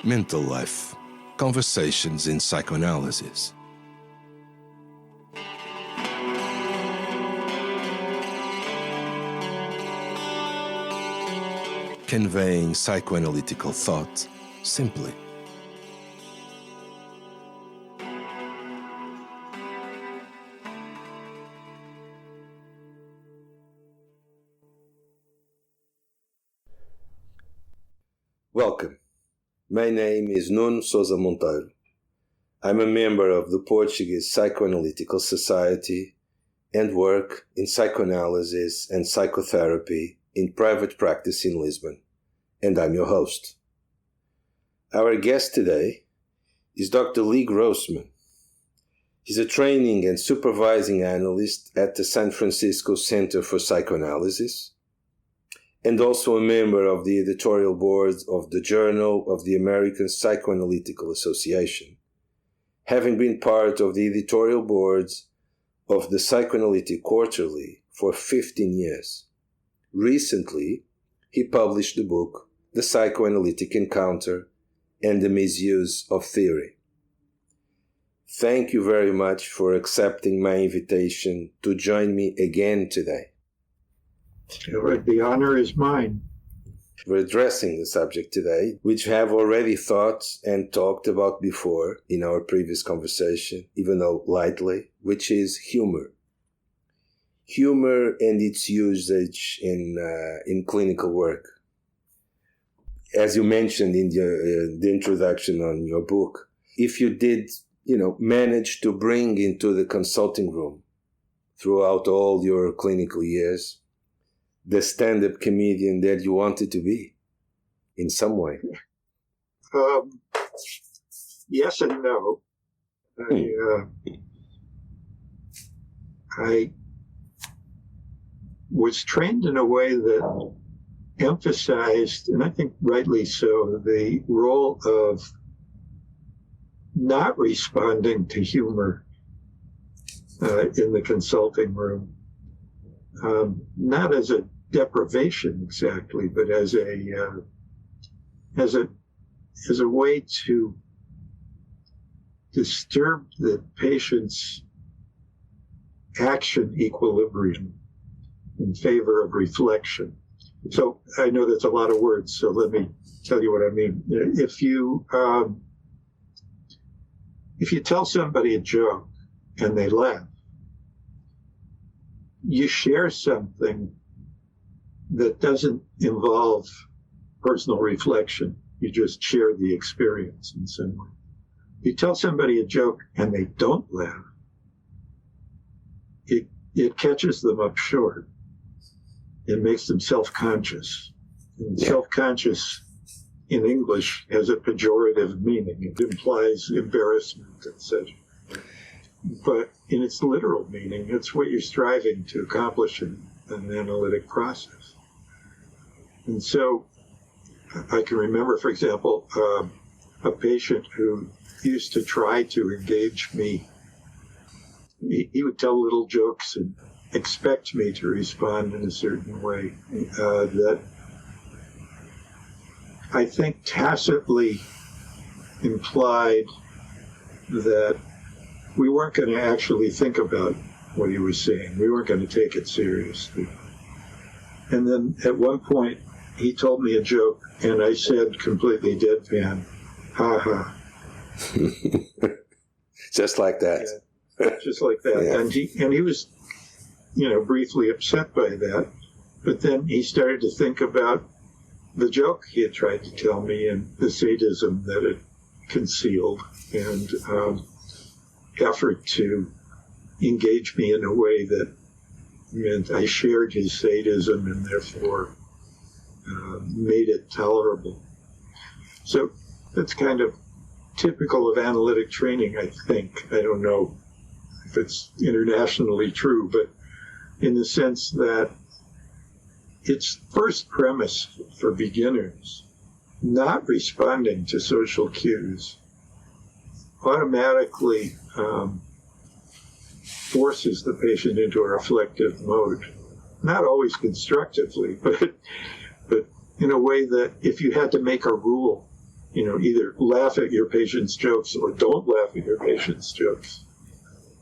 Mental Life, Conversations in Psychoanalysis. Conveying psychoanalytical thought simply. Welcome. My name is Nuno Sousa Monteiro. I'm a member of the Portuguese Psychoanalytical Society and work in psychoanalysis and psychotherapy in private practice in Lisbon, and I'm your host. Our guest today is Dr. Lee Grossman. He's a training and supervising analyst at the San Francisco Center for Psychoanalysis, and also a member of the editorial board of the Journal of the American Psychoanalytical Association, having been part of the editorial boards of the Psychoanalytic Quarterly for 15 years. Recently, he published the book, The Psychoanalytic Encounter and the Misuse of Theory. Thank you very much for accepting my invitation to join me again today. The honor is mine. We're addressing the subject today, which we have already thought and talked about before in our previous conversation, even though lightly, which is humor. Humor and its usage in clinical work. As you mentioned in the introduction on your book, if you did, manage to bring into the consulting room throughout all your clinical years the stand-up comedian that you wanted to be, in some way? Yes and no. I was trained in a way that emphasized, and I think rightly so, the role of not responding to humor in the consulting room. Not as a deprivation exactly, but as a way to disturb the patient's action equilibrium in favor of reflection. So I know that's a lot of words, so let me tell you what I mean. If you tell somebody a joke and they laugh, you share something that doesn't involve personal reflection. You just share the experience in some way. If you tell somebody a joke and they don't laugh, it catches them up short. It makes them self-conscious. And self-conscious in English has a pejorative meaning. It implies embarrassment, etc. But in its literal meaning, it's what you're striving to accomplish in an analytic process. And so I can remember, for example, a patient who used to try to engage me. He would tell little jokes and expect me to respond in a certain way that I think tacitly implied that we weren't going to actually think about what he was saying. We weren't going to take it seriously. And then at one point, he told me a joke, and I said completely deadpan, "Ha ha." Just like that. Yeah, just like that. Yeah. And he was, briefly upset by that. But then he started to think about the joke he had tried to tell me and the sadism that it concealed, and effort to engage me in a way that meant I shared his sadism and therefore made it tolerable. So that's kind of typical of analytic training, I think. I don't know if it's internationally true, but in the sense that its first premise for beginners, not responding to social cues, automatically forces the patient into a reflective mode. Not always constructively, but in a way that if you had to make a rule either laugh at your patient's jokes or don't laugh at your patient's jokes.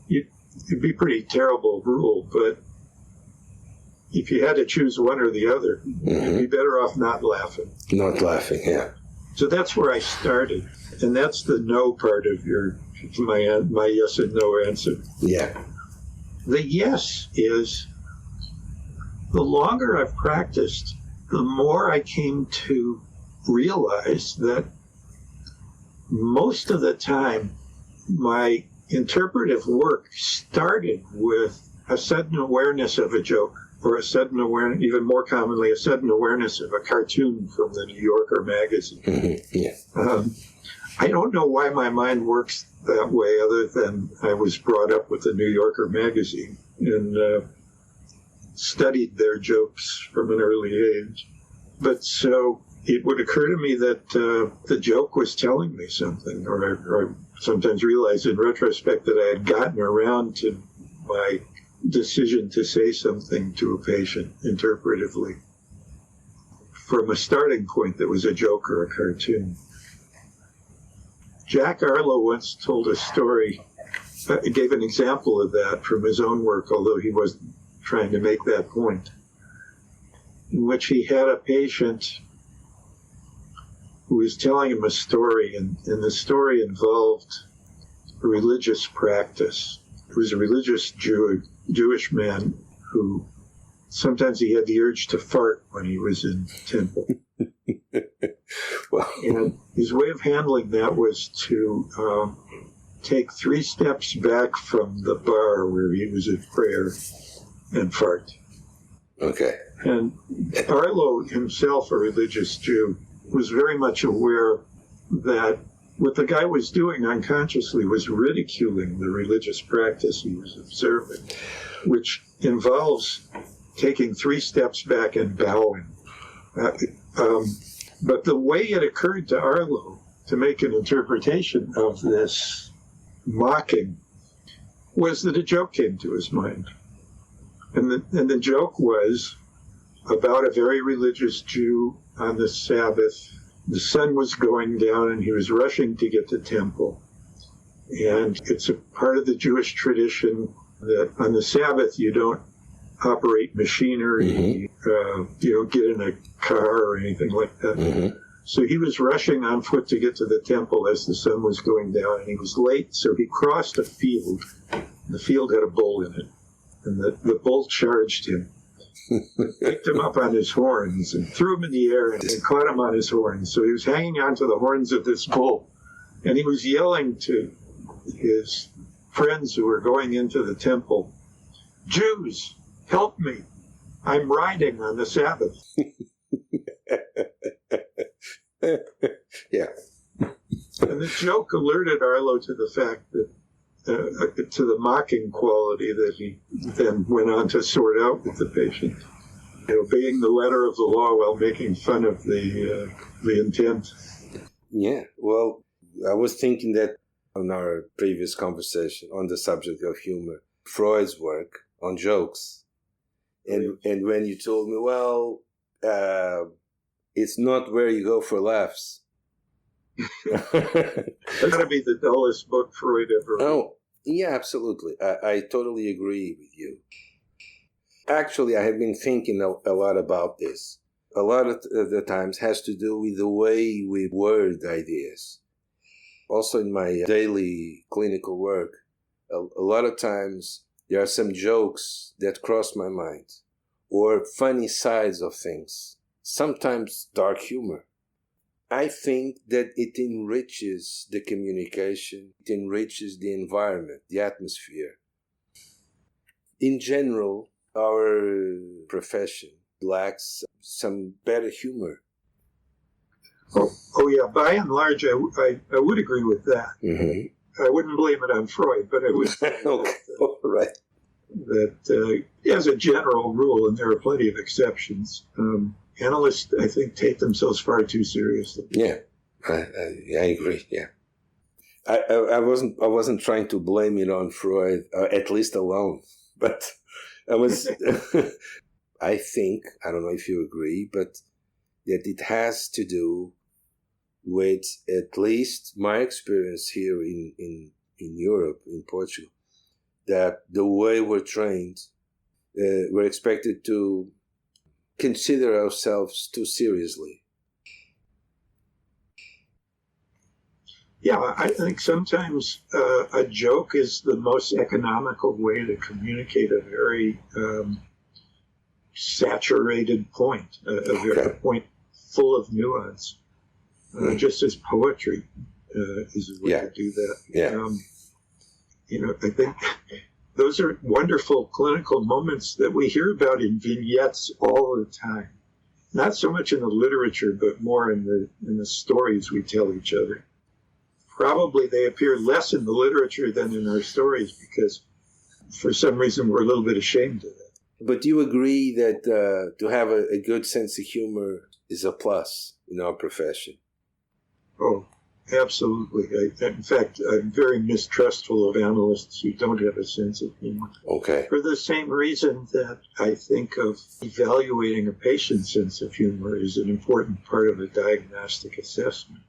It'd be a pretty terrible rule, but if you had to choose one or the other, you'd be better off not laughing. Not laughing, yeah. So that's where I started. And that's the no part of my yes and no answer. Yeah. The yes is, the longer I've practiced, the more I came to realize that most of the time my interpretive work started with a sudden awareness of a joke, or a sudden awareness, even more commonly, a sudden awareness of a cartoon from the New Yorker magazine. Yeah. I don't know why my mind works that way, other than I was brought up with the New Yorker magazine and studied their jokes from an early age. But so it would occur to me that the joke was telling me something, or I sometimes realize in retrospect that I had gotten around to my decision to say something to a patient interpretively from a starting point that was a joke or a cartoon. Jack Arlo once told a story, gave an example of that from his own work, although he wasn't trying to make that point, in which he had a patient who was telling him a story, and the story involved a religious practice. It was a religious Jewish man who sometimes he had the urge to fart when he was in temple. Well. And his way of handling that was to take 3 steps back from the bar where he was at prayer and fart. Okay. And Arlo himself, a religious Jew, was very much aware that what the guy was doing unconsciously was ridiculing the religious practice he was observing, which involves taking 3 steps back and bowing. But the way it occurred to Arlo to make an interpretation of this mocking was that a joke came to his mind. And the joke was about a very religious Jew on the Sabbath. The sun was going down and he was rushing to get to temple. And it's a part of the Jewish tradition that on the Sabbath you don't operate machinery, you don't get in a car or anything like that. So he was rushing on foot to get to the temple as the sun was going down, and he was late, so he crossed a field. The field had a bull in it, and the bull charged him, picked him up on his horns and threw him in the air and caught him on his horns. So he was hanging onto the horns of this bull, and he was yelling to his friends who were going into the temple, "Jews, help me. I'm riding on the Sabbath." Yeah. And the joke alerted Arlo to the fact that, to the mocking quality that he then went on to sort out with the patient, obeying the letter of the law while making fun of the intent. Yeah. Well, I was thinking that on our previous conversation on the subject of humor, Freud's work on jokes. And when you told me, well, it's not where you go for laughs. That's got to be the dullest book Freud ever wrote. Oh, yeah, absolutely. I totally agree with you. Actually, I have been thinking a lot about this. A lot of the times has to do with the way we word ideas. Also in my daily clinical work, a lot of times there are some jokes that cross my mind, or funny sides of things, sometimes dark humor. I think that it enriches the communication, it enriches the environment, the atmosphere. In general, our profession lacks some better humor. Oh yeah, by and large, I would agree with that. Mm-hmm. I wouldn't blame it on Freud, but I would say okay. Right. that as a general rule, and there are plenty of exceptions, analysts, I think, take themselves far too seriously. Yeah, I agree. Yeah, I wasn't trying to blame it on Freud, at least alone, but I was. I think, I don't know if you agree, but that it has to do with at least my experience here in Europe, in Portugal, that the way we're trained, we're expected to consider ourselves too seriously. Yeah, I think sometimes a joke is the most economical way to communicate a very saturated point, a point full of nuance, just as poetry is a way to do that. Yeah. I think those are wonderful clinical moments that we hear about in vignettes all the time. Not so much in the literature, but more in the stories we tell each other. Probably they appear less in the literature than in our stories because for some reason we're a little bit ashamed of that. But do you agree that to have a good sense of humor is a plus in our profession? Oh, absolutely. In fact, I'm very mistrustful of analysts who don't have a sense of humor. Okay. For the same reason that I think of evaluating a patient's sense of humor is an important part of a diagnostic assessment.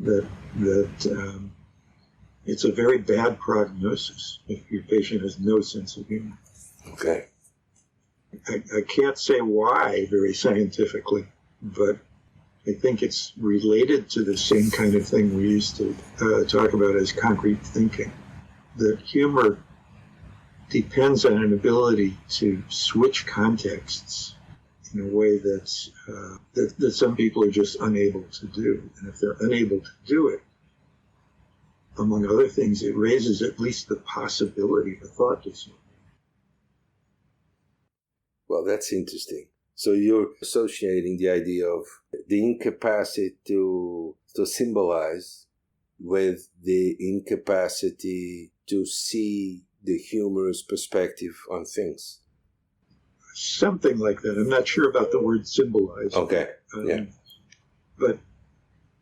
That it's a very bad prognosis if your patient has no sense of humor. Okay. I can't say why very scientifically, but I think it's related to the same kind of thing we used to talk about as concrete thinking. That humor depends on an ability to switch contexts in a way that some people are just unable to do. And if they're unable to do it, among other things, it raises at least the possibility of a thought disorder. Well, that's interesting. So you're associating the idea of the incapacity to symbolize with the incapacity to see the humorous perspective on things. Something like that. I'm not sure about the word symbolize. Okay. Yeah. But,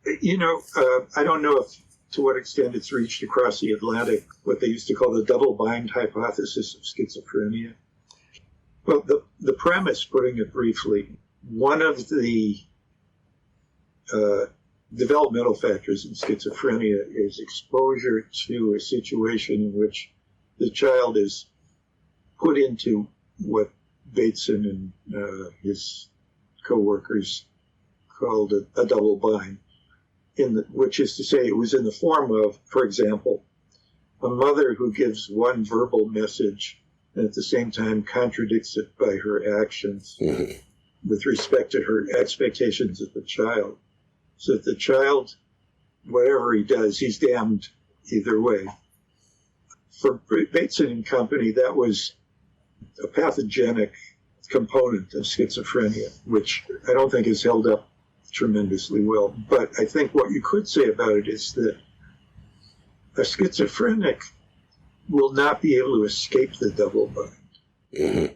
I don't know to what extent it's reached across the Atlantic what they used to call the double-bind hypothesis of schizophrenia. Well, the premise, putting it briefly, one of the developmental factors in schizophrenia is exposure to a situation in which the child is put into what Bateson and his co-workers called a double bind, which is to say it was in the form of, for example, a mother who gives one verbal message and at the same time contradicts it by her actions with respect to her expectations of the child. So that the child, whatever he does, he's damned either way. For Bateson and company, that was a pathogenic component of schizophrenia, which I don't think has held up tremendously well. But I think what you could say about it is that a schizophrenic will not be able to escape the double bind.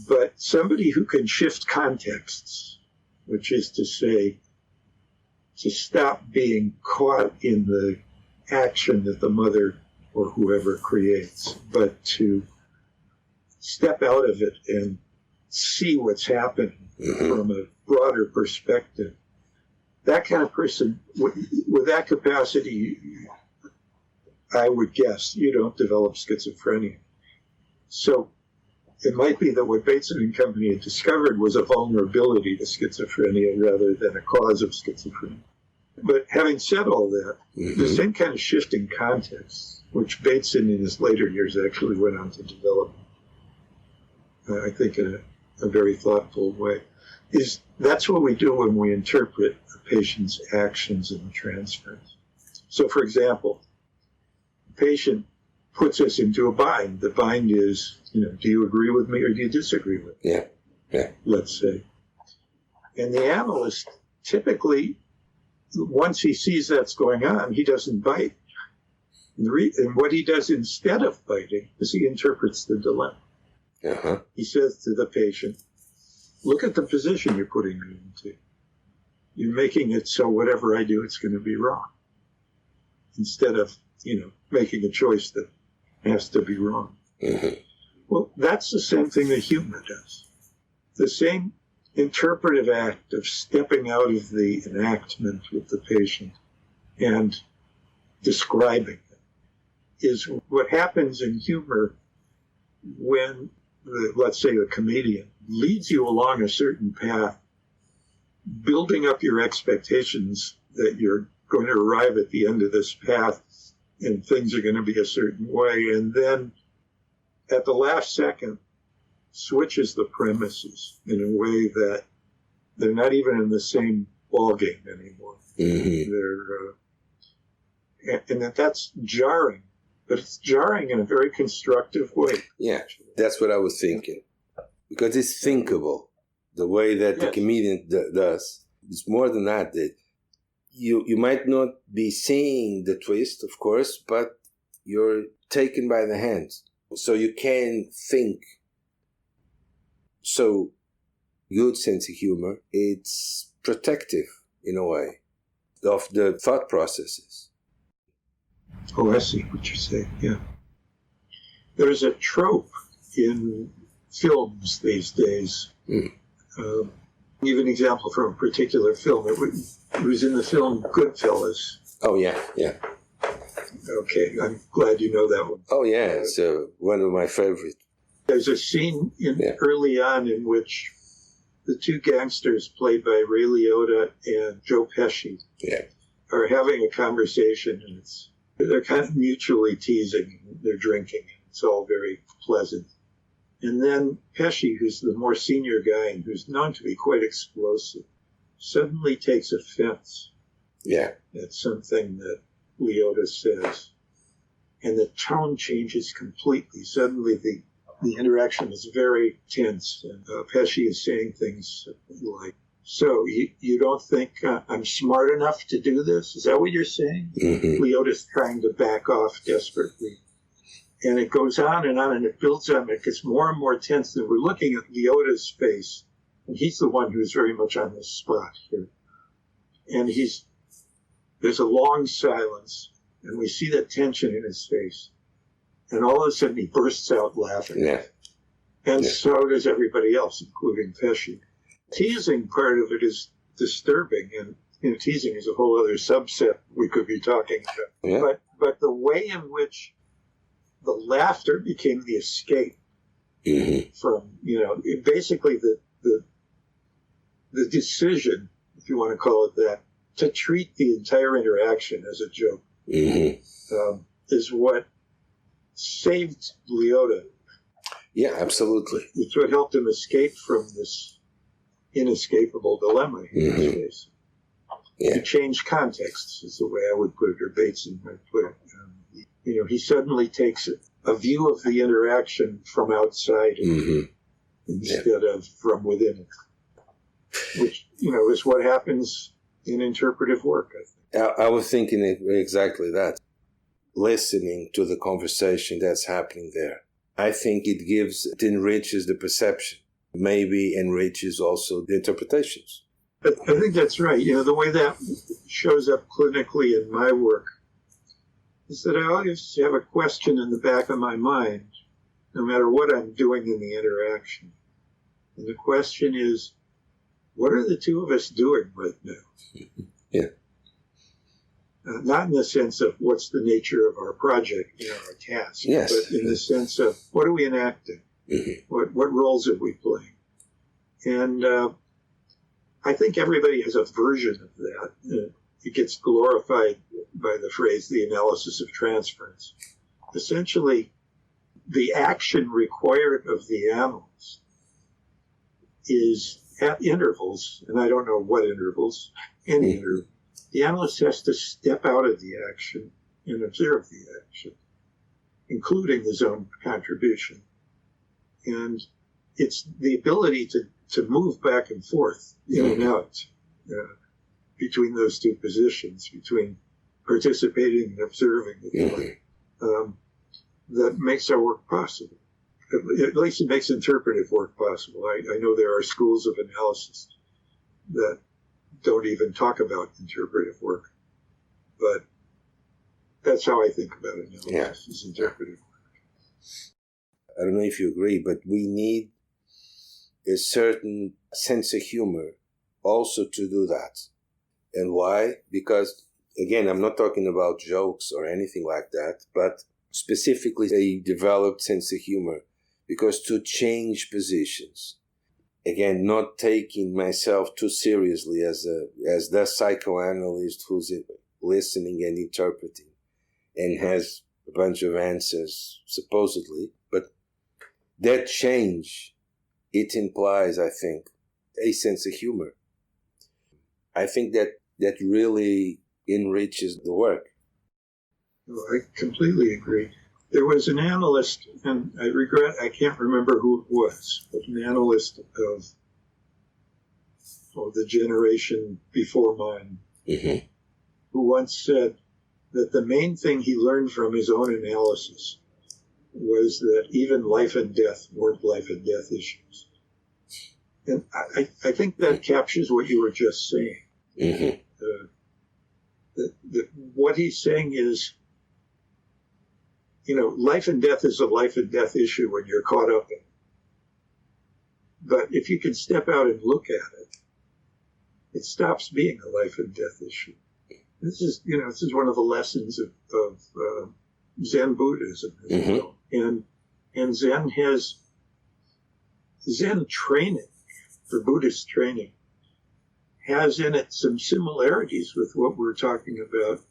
But somebody who can shift contexts, which is to say, to stop being caught in the action that the mother or whoever creates, but to step out of it and see what's happening from a broader perspective. That kind of person, with that capacity, I would guess you don't develop schizophrenia. So it might be that what Bateson and company had discovered was a vulnerability to schizophrenia rather than a cause of schizophrenia. But having said all that, the same kind of shifting context, which Bateson in his later years actually went on to develop, I think in a very thoughtful way, that's what we do when we interpret a patient's actions in the transference. So, for example, the patient puts us into a bind. The bind is, do you agree with me or do you disagree with me? Yeah. Let's say. And the analyst typically, once he sees that's going on, he doesn't bite. And what he does instead of biting is he interprets the dilemma. He says to the patient, look at the position you're putting me into. You're making it so whatever I do, it's going to be wrong. Instead of, making a choice that has to be wrong. Well, that's the same thing that humor does. The same interpretive act of stepping out of the enactment with the patient and describing it is what happens in humor when, let's say, a comedian leads you along a certain path, building up your expectations that you're going to arrive at the end of this path and things are going to be a certain way, and then at the last second switches the premises in a way that they're not even in the same ballgame anymore. Mm-hmm. And that's jarring, but it's jarring in a very constructive way. Yeah, that's what I was thinking. Because it's thinkable, the way that the comedian does. It's more than that. You might not be seeing the twist, of course, but you're taken by the hand. So you can think. So good sense of humor, it's protective in a way of the thought processes. Oh, I see what you're saying, yeah. There's a trope in films these days. Give an example from a particular film. It was in the film Goodfellas. Oh, yeah. Okay, I'm glad you know that one. Oh, yeah, it's one of my favorites. There's a scene early on in which the two gangsters played by Ray Liotta and Joe Pesci are having a conversation, and they're kind of mutually teasing. They're drinking. It's all very pleasant. And then Pesci, who's the more senior guy and who's known to be quite explosive, suddenly takes offense at something that Liotta says. And the tone changes completely. Suddenly the interaction is very tense. And Pesci is saying things like, so you don't think I'm smart enough to do this? Is that what you're saying? Mm-hmm. Liotta's trying to back off desperately. And it goes on, and it builds on. It gets more and more tense. And we're looking at Liotta's face, and he's the one who's very much on the spot here. And there's a long silence, and we see that tension in his face. And all of a sudden, he bursts out laughing. Yeah. And so does everybody else, including Pesci. Teasing part of it is disturbing, and teasing is a whole other subset we could be talking about. Yeah. But the way in which the laughter became the escape from, basically the decision, if you want to call it that, to treat the entire interaction as a joke is what saved Liotta. Yeah, absolutely. It's what helped him escape from this inescapable dilemma he was facing. To change contexts is the way I would put it, or Bateson might put it. He suddenly takes a view of the interaction from outside instead of from within it, which, is what happens in interpretive work, I think. I was thinking exactly that. Listening to the conversation that's happening there. I think it enriches the perception, maybe enriches also the interpretations. I think that's right. The way that shows up clinically in my work is that I always have a question in the back of my mind, no matter what I'm doing in the interaction. And the question is, what are the two of us doing right now? Not in the sense of what's the nature of our project, our task, but in the sense of what are we enacting? What roles are we playing? And I think everybody has a version of that. It gets glorified by the phrase, the analysis of transference. Essentially, the action required of the analyst is at intervals, and I don't know what intervals, any interval. The analyst has to step out of the action and observe the action, including his own contribution. And it's the ability to move back and forth, in and out, between those two positions, between participating and observing, that makes our work possible. At least it makes interpretive work possible. I know there are schools of analysis that don't even talk about interpretive work, but that's how I think about analysis, is interpretive work. I don't know if you agree, but we need a certain sense of humor also to do that. And why? Because, again, I'm not talking about jokes or anything like that, but specifically a developed sense of humor. Because to change positions, again, not taking myself too seriously as the psychoanalyst who's listening and interpreting and has a bunch of answers, supposedly, but that change, it implies, I think, a sense of humor. I think that really enriches the work. I completely agree. There was an analyst, and I can't remember who it was, but an analyst of the generation before mine, who once said that the main thing he learned from his own analysis was that even life and death weren't life and death issues. And I think that captures what you were just saying. What he's saying is, life and death is a life and death issue when you're caught up in it. But if you can step out and look at it, it stops being a life and death issue. This is one of the lessons of Zen Buddhism as well. And Zen training, for Buddhist training, has in it some similarities with what we're talking about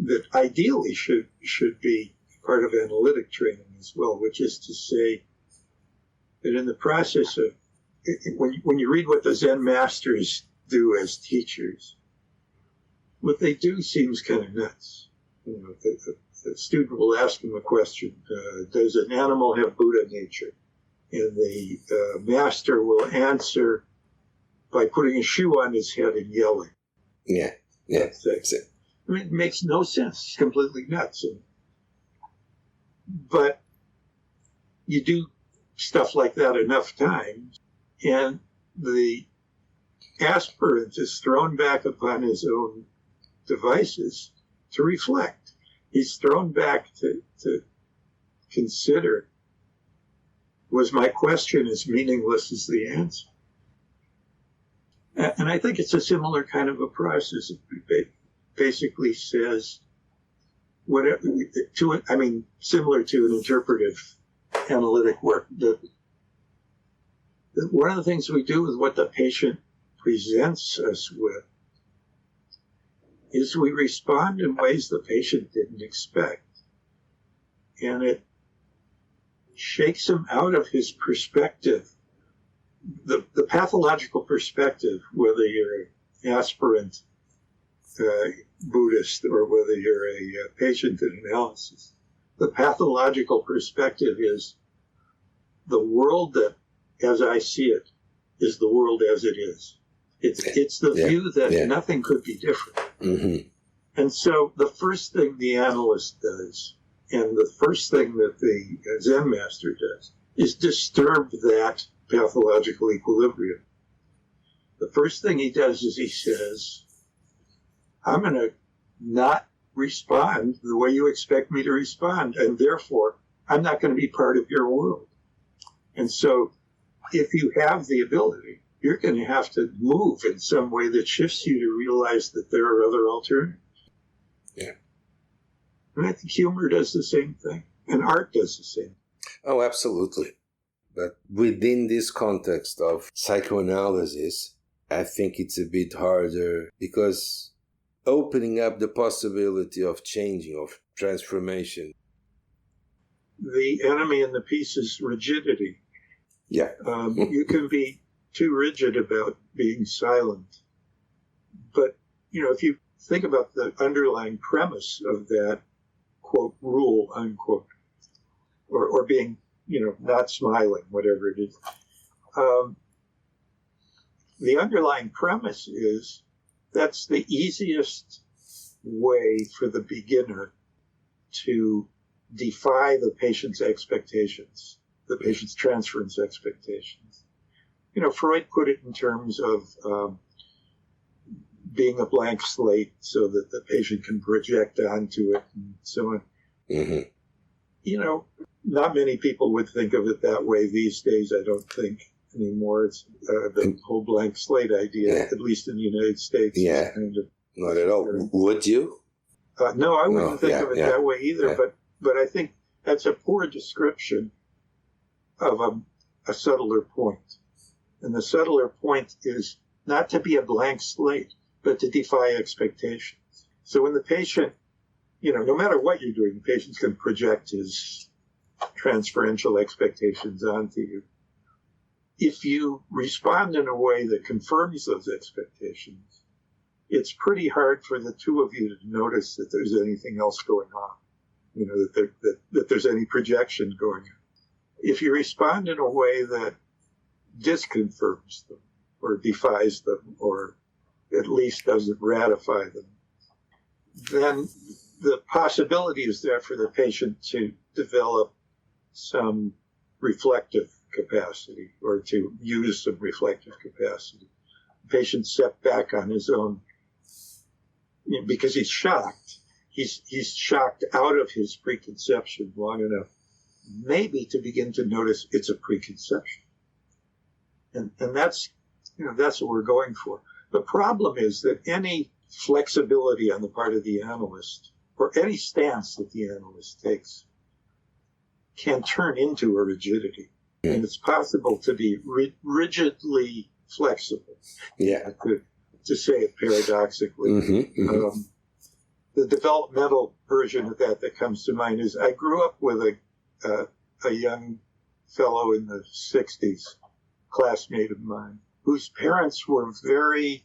that ideally should be part of analytic training as well, which is to say that in the process of, when you read what the Zen masters do as teachers, what they do seems kind of nuts. The student will ask them a question, does an animal have Buddha nature? And the master will answer by putting a shoe on his head and yelling. Yeah, that's it. I mean, it makes no sense. It's completely nuts. But you do stuff like that enough times, and the aspirant is thrown back upon his own devices to reflect. He's thrown back to consider, was my question as meaningless as the answer? And I think it's a similar kind of a process. It basically says, similar to an interpretive analytic work, that one of the things we do with what the patient presents us with is we respond in ways the patient didn't expect. And it shakes him out of his perspective, the pathological perspective, whether you're an aspirant Buddhist or whether you're a patient in analysis. The pathological perspective is the world that, as I see it, is the world as it is. It's the view that nothing could be different. Mm-hmm. And so the first thing the analyst does, and the first thing that the Zen master does, is disturb that pathological equilibrium. The first thing he does is he says, I'm going to not respond the way you expect me to respond, and therefore I'm not going to be part of your world. And so if you have the ability, you're going to have to move in some way that shifts you to realize that there are other alternatives. Yeah. And I think humor does the same thing, and art does the same. Oh, absolutely. But within this context of psychoanalysis, I think it's a bit harder because opening up the possibility of changing, of transformation. The enemy in the piece is rigidity. Yeah. You can be too rigid about being silent. But, if you think about the underlying premise of that, quote, rule, unquote, or being, not smiling, whatever it is. The underlying premise is that's the easiest way for the beginner to defy the patient's expectations, the patient's transference expectations. Freud put it in terms of being a blank slate so that the patient can project onto it and so on. Mm-hmm. Not many people would think of it that way these days, I don't think. anymore. It's the whole blank slate idea, at least in the United States. Yeah, kind of not at all. Would you? No, I wouldn't think of it that way either. Yeah. But I think that's a poor description of a subtler point. And the subtler point is not to be a blank slate, but to defy expectations. So when the patient, no matter what you're doing, the patient's going to project his transferential expectations onto you. If you respond in a way that confirms those expectations, it's pretty hard for the two of you to notice that there's anything else going on, that there's any projection going on. If you respond in a way that disconfirms them or defies them or at least doesn't ratify them, then the possibility is there for the patient to develop some reflective capacity or to use some reflective capacity. The patient stepped back on his own because he's shocked. He's shocked out of his preconception long enough, maybe to begin to notice it's a preconception. And that's what we're going for. The problem is that any flexibility on the part of the analyst, or any stance that the analyst takes, can turn into a rigidity. And it's possible to be rigidly flexible. Yeah. To say it paradoxically. The developmental version of that comes to mind is I grew up with a young fellow in the 60s, classmate of mine, whose parents were very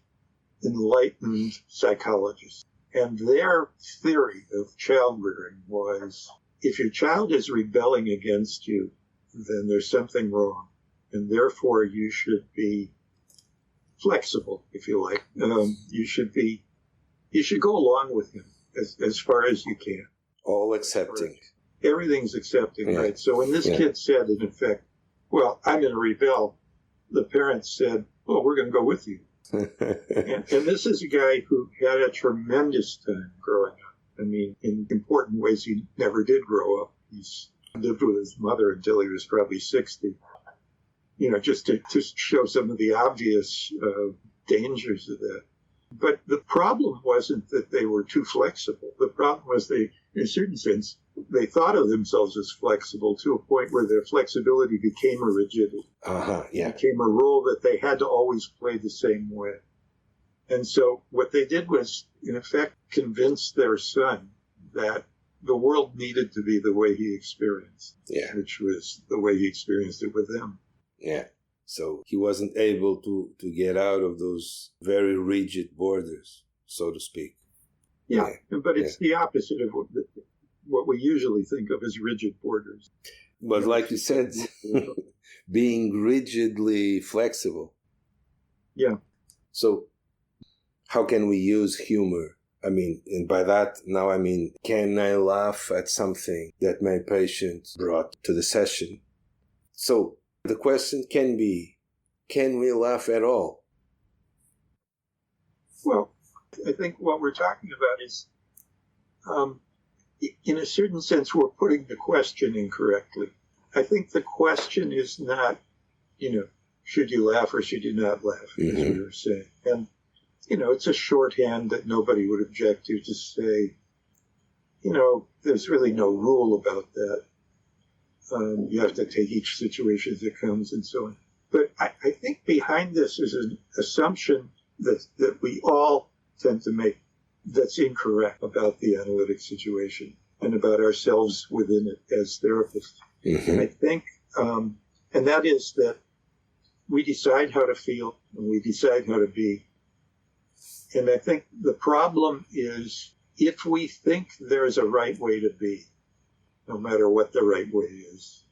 enlightened psychologists. And their theory of child rearing was, if your child is rebelling against you, then there's something wrong. And therefore you should be flexible, if you like. You should go along with him as far as you can. All accepting. Everything's accepting, right? So when this kid said, in effect, well, I'm going to rebel, the parents said, well, we're going to go with you. and this is a guy who had a tremendous time growing up. I mean, in important ways, he never did grow up. He's lived with his mother until he was probably 60. Just to show some of the obvious dangers of that. But the problem wasn't that they were too flexible. The problem was they, in a certain sense, they thought of themselves as flexible to a point where their flexibility became a rigidity. It became a role that they had to always play the same way. And so what they did was, in effect, convince their son that the world needed to be the way he experienced, which was the way he experienced it with them. Yeah. So he wasn't able to get out of those very rigid borders, so to speak. Yeah. But it's the opposite of what we usually think of as rigid borders. But like you said, being rigidly flexible. Yeah. So how can we use humor? I mean, and by that, now I mean, can I laugh at something that my patient brought to the session? So the question can be, can we laugh at all? Well, I think what we're talking about is, in a certain sense, we're putting the question incorrectly. I think the question is not, should you laugh or should you not laugh, as we were saying. And, it's a shorthand that nobody would object to say, there's really no rule about that. You have to take each situation as it comes and so on. But I think behind this is an assumption that we all tend to make that's incorrect about the analytic situation and about ourselves within it as therapists. I think, and that is that we decide how to feel and we decide how to be. And I think the problem is if we think there's a right way to be, no matter what the right way is,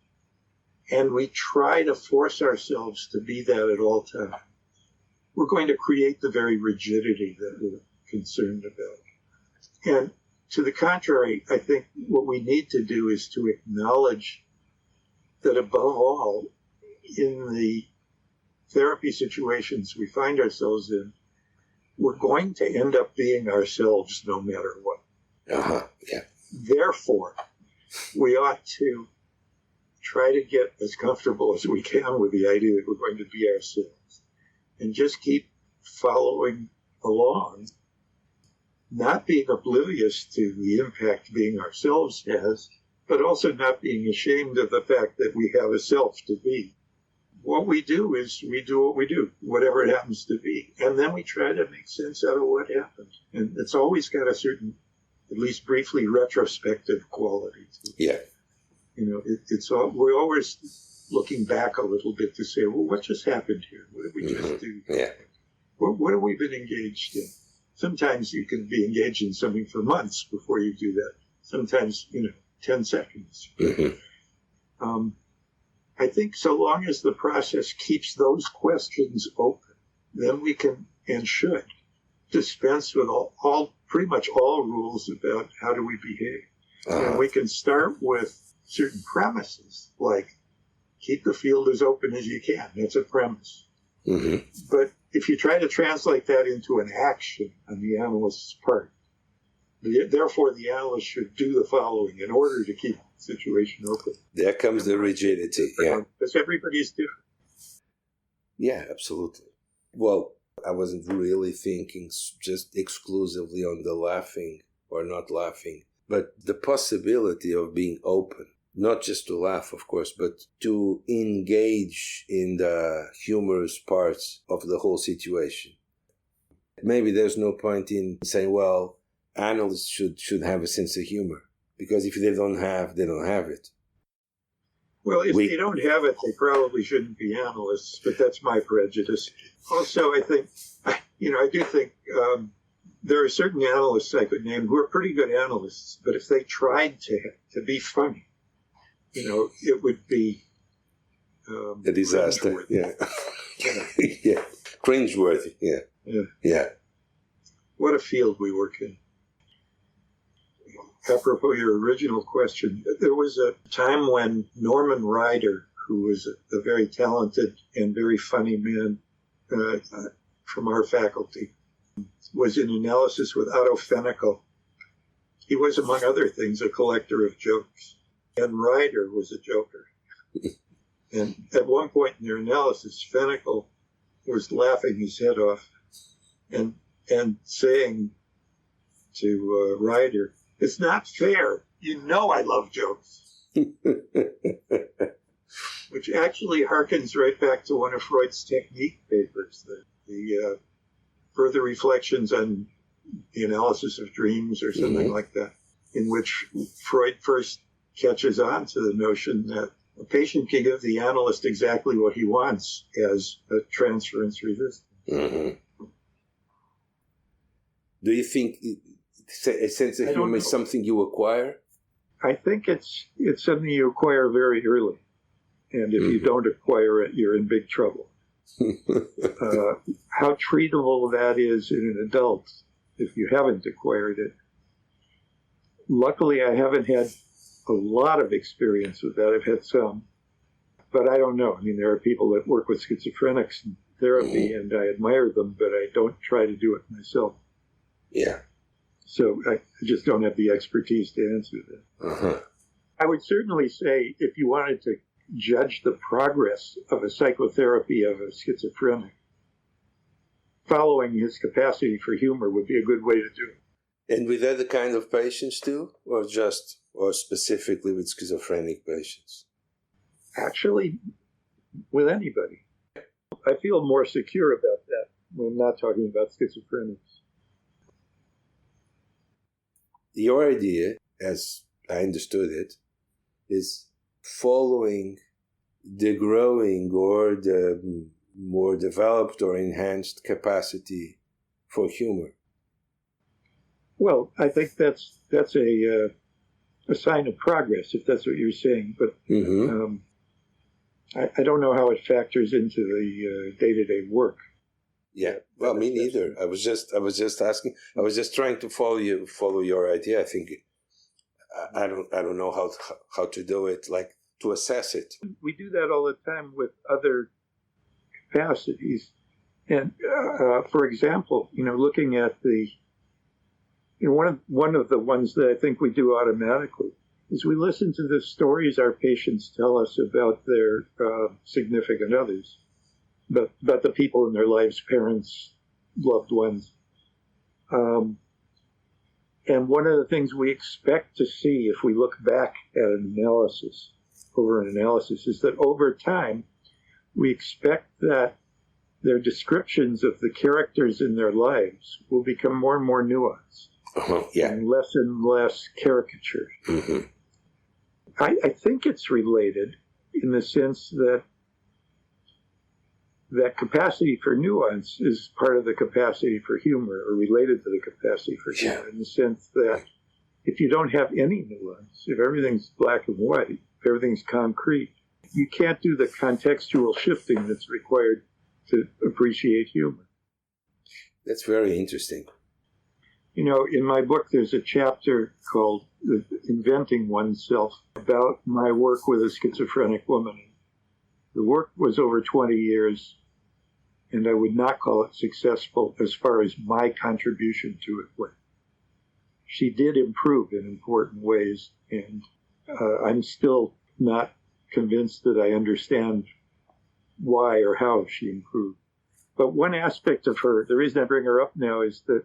and we try to force ourselves to be that at all times, we're going to create the very rigidity that we're concerned about. And to the contrary, I think what we need to do is to acknowledge that above all, in the therapy situations we find ourselves in, we're going to end up being ourselves no matter what. Therefore, we ought to try to get as comfortable as we can with the idea that we're going to be ourselves and just keep following along, not being oblivious to the impact being ourselves has, but also not being ashamed of the fact that we have a self to be. What we do is we do what we do, whatever it happens to be. And then we try to make sense out of what happened. And it's always got a certain, at least briefly, retrospective quality to it. Yeah. We're always looking back a little bit to say, well, what just happened here? What did we just do? Yeah. What have we been engaged in? Sometimes you can be engaged in something for months before you do that. Sometimes, 10 seconds. I think so long as the process keeps those questions open, then we can and should dispense with pretty much all rules about how do we behave. And we can start with certain premises, like keep the field as open as you can. That's a premise. Mm-hmm. But if you try to translate that into an action on the analyst's part, therefore the analyst should do the following in order to keep the situation open. There comes the rigidity. Yeah. Because everybody's different. Yeah, absolutely. Well, I wasn't really thinking just exclusively on the laughing or not laughing, but the possibility of being open, not just to laugh, of course, but to engage in the humorous parts of the whole situation. Maybe there's no point in saying, well, analysts should have a sense of humor, because if they don't have it. Well, if they don't have it, they probably shouldn't be analysts, but that's my prejudice. Also, I think, I do think there are certain analysts I could name who are pretty good analysts, but if they tried to be funny, it would be a disaster. Yeah. Yeah. Cringeworthy. Yeah. Yeah. What a field we work in. Apropos your original question, there was a time when Norman Ryder, who was a very talented and very funny man from our faculty, was in analysis with Otto Fenikel. He was, among other things, a collector of jokes. And Ryder was a joker. And at one point in their analysis, Fenikel was laughing his head off and saying to Ryder, "It's not fair. I love jokes." Which actually harkens right back to one of Freud's technique papers, the further reflections on the analysis of dreams or something like that, in which Freud first catches on to the notion that a patient can give the analyst exactly what he wants as a transference resistance. Mm-hmm. Do you think a sense of humor is something you acquire? I think it's something you acquire very early. And if you don't acquire it, you're in big trouble. How treatable that is in an adult if you haven't acquired it. Luckily, I haven't had a lot of experience with that. I've had some. But I don't know. I mean, there are people that work with schizophrenics in therapy, and I admire them, but I don't try to do it myself. Yeah. So I just don't have the expertise to answer that. Uh-huh. I would certainly say if you wanted to judge the progress of a psychotherapy of a schizophrenic, following his capacity for humor would be a good way to do it. And with other kind of patients too, or specifically with schizophrenic patients? Actually, with anybody. I feel more secure about that when I'm not talking about schizophrenics. Your idea, as I understood it, is following the growing or the more developed or enhanced capacity for humor. Well, I think that's a sign of progress, if that's what you're saying. But I don't know how it factors into the day-to-day work. Yeah, well, me neither. I was just asking. I was just trying to follow your idea. I think I don't know how to do it, like to assess it. We do that all the time with other capacities, and for example, looking at the one of the ones that I think we do automatically is we listen to the stories our patients tell us about their significant others, but about the people in their lives, parents, loved ones. And one of the things we expect to see if we look back at an analysis, over an analysis, is that over time, we expect that their descriptions of the characters in their lives will become more and more nuanced, and less caricature. Mm-hmm. I think it's related in the sense that capacity for nuance is part of the capacity for humor, or related to the capacity for humor, in the sense that if you don't have any nuance, if everything's black and white, if everything's concrete, you can't do the contextual shifting that's required to appreciate humor. That's very interesting. You know, in my book, there's a chapter called Inventing Oneself about my work with a schizophrenic woman. The work was over 20 years, and I would not call it successful as far as my contribution to it went. She did improve in important ways, and I'm still not convinced that I understand why or how she improved. But one aspect of her, the reason I bring her up now, is that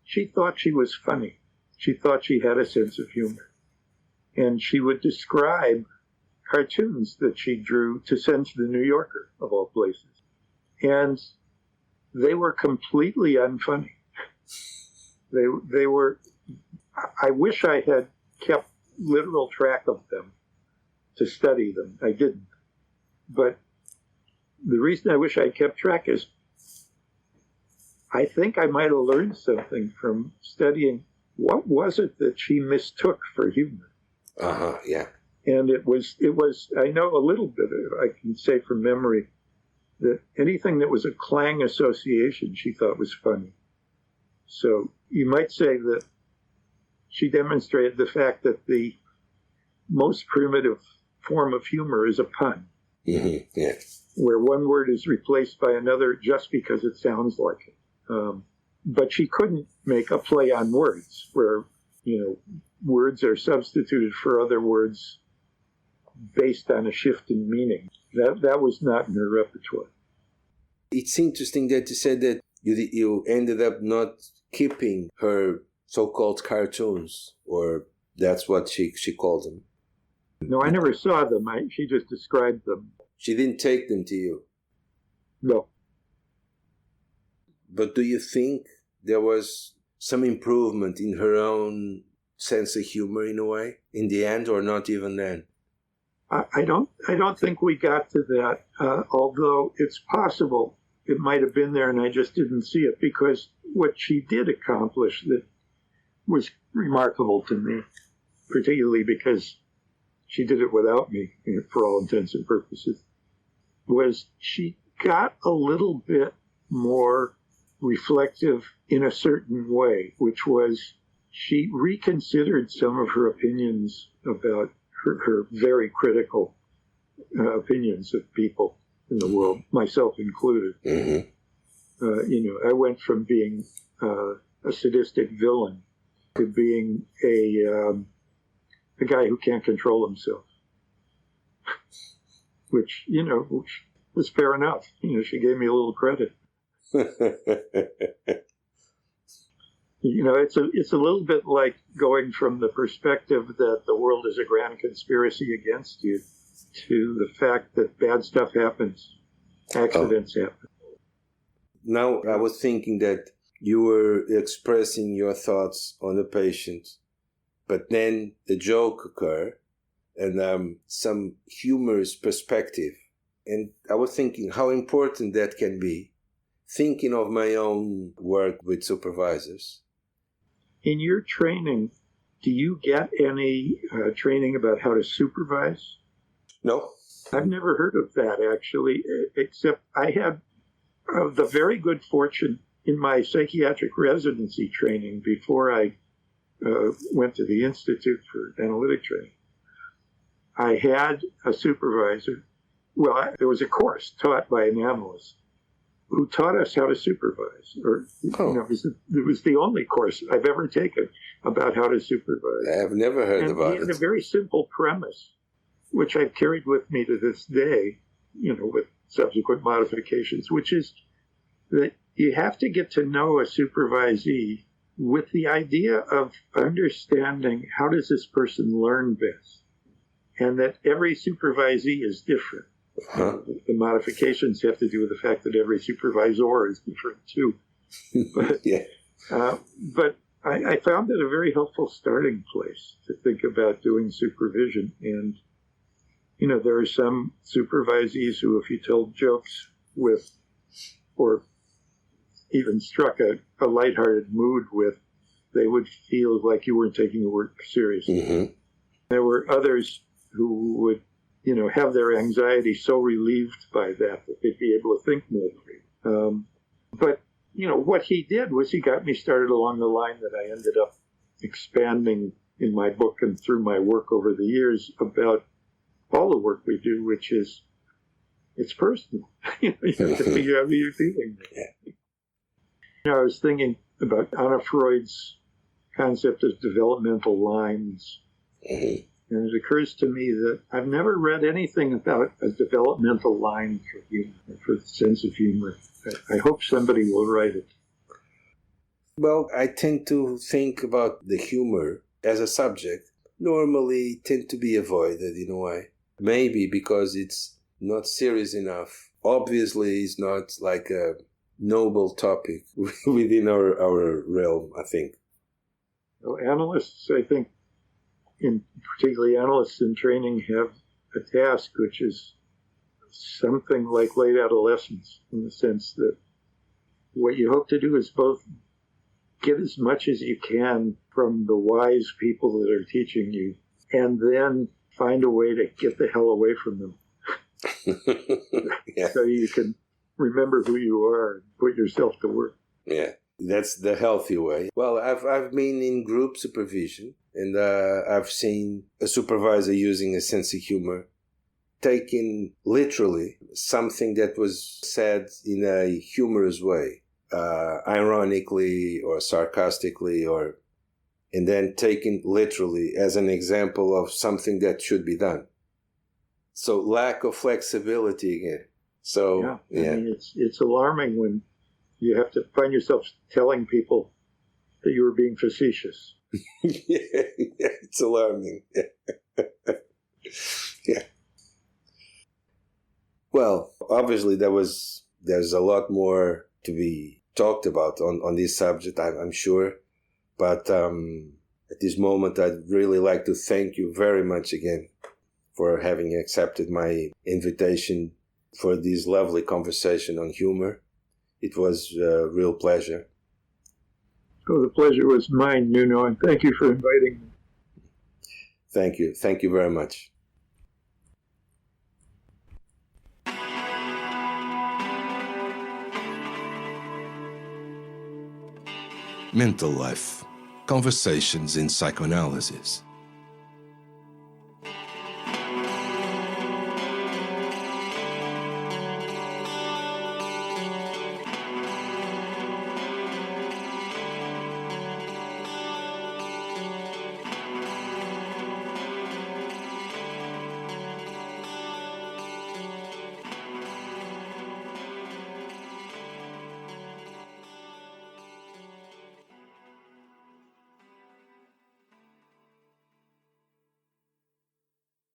she thought she was funny. She thought she had a sense of humor. And she would describe cartoons that she drew to send to the New Yorker, of all places. And they were completely unfunny. They were, I wish I had kept literal track of them to study them. I didn't. But the reason I wish I kept track is I think I might have learned something from studying what was it that she mistook for humor. Yeah. And it was, I know a little bit, I can say from memory, that anything that was a clang association she thought was funny. So you might say that she demonstrated the fact that the most primitive form of humor is a pun. Mm-hmm. Yeah. Where one word is replaced by another just because it sounds like it. But she couldn't make a play on words where, words are substituted for other words based on a shift in meaning. That was not in her repertoire. It's interesting that you said that you ended up not keeping her so-called cartoons, or that's what she called them. No, I never saw them. She just described them. She didn't take them to you? No. But do you think there was some improvement in her own sense of humor in a way, in the end, or not even then? I don't think we got to that, although it's possible it might have been there and I just didn't see it, because what she did accomplish that was remarkable to me, particularly because she did it without me, for all intents and purposes, was she got a little bit more reflective in a certain way, which was she reconsidered some of her opinions about her very critical opinions of people in the world, myself included. Mm-hmm. I went from being a sadistic villain to being a guy who can't control himself, which was fair enough. She gave me a little credit. It's a little bit like going from the perspective that the world is a grand conspiracy against you to the fact that bad stuff happens, accidents happen. Now, I was thinking that you were expressing your thoughts on the patient, but then the joke occurred and some humorous perspective. And I was thinking how important that can be, thinking of my own work with supervisors. In your training, do you get any training about how to supervise? No. I've never heard of that, actually, except I had the very good fortune in my psychiatric residency training before I went to the Institute for Analytic Training. I had a supervisor. Well, there was a course taught by an analyst who taught us how to supervise. Or, it was the only course I've ever taken about how to supervise. I've never heard and about he had it. a very simple premise, which I've carried with me to this day, with subsequent modifications, which is that you have to get to know a supervisee with the idea of understanding how does this person learn best, and that every supervisee is different. The modifications have to do with the fact that every supervisor is different too. But, but I found it a very helpful starting place to think about doing supervision. And, there are some supervisees who, if you told jokes with, or even struck a lighthearted mood with, they would feel like you weren't taking the work seriously. Mm-hmm. There were others who would, have their anxiety so relieved by that they'd be able to think more freely. But, what he did was he got me started along the line that I ended up expanding in my book and through my work over the years about all the work we do, which is, it's personal. You have to figure out who you're feeling. I was thinking about Anna Freud's concept of developmental lines. Mm-hmm. And it occurs to me that I've never read anything about a developmental line for humor, for the sense of humor. I hope somebody will write it. Well, I tend to think about the humor as a subject normally tend to be avoided in a way. Maybe because it's not serious enough. Obviously, it's not like a noble topic within our realm, I think. Well, analysts, I think, particularly analysts in training, have a task which is something like late adolescence, in the sense that what you hope to do is both get as much as you can from the wise people that are teaching you, and then find a way to get the hell away from them. So you can remember who you are and put yourself to work. Yeah, that's the healthy way. Well, I've been in group supervision, and I've seen a supervisor using a sense of humor, taking literally something that was said in a humorous way, ironically or sarcastically, and then taking literally as an example of something that should be done. So lack of flexibility again. So I mean, it's alarming when you have to find yourself telling people that you were being facetious. Yeah, it's alarming. Yeah. Well, obviously there's a lot more to be talked about on this subject, I'm sure. But at this moment, I'd really like to thank you very much again for having accepted my invitation for this lovely conversation on humor. It was a real pleasure. Oh, the pleasure was mine, Nuno, and thank you for inviting me. Thank you. Thank you very much. Mental Life. Conversations in Psychoanalysis.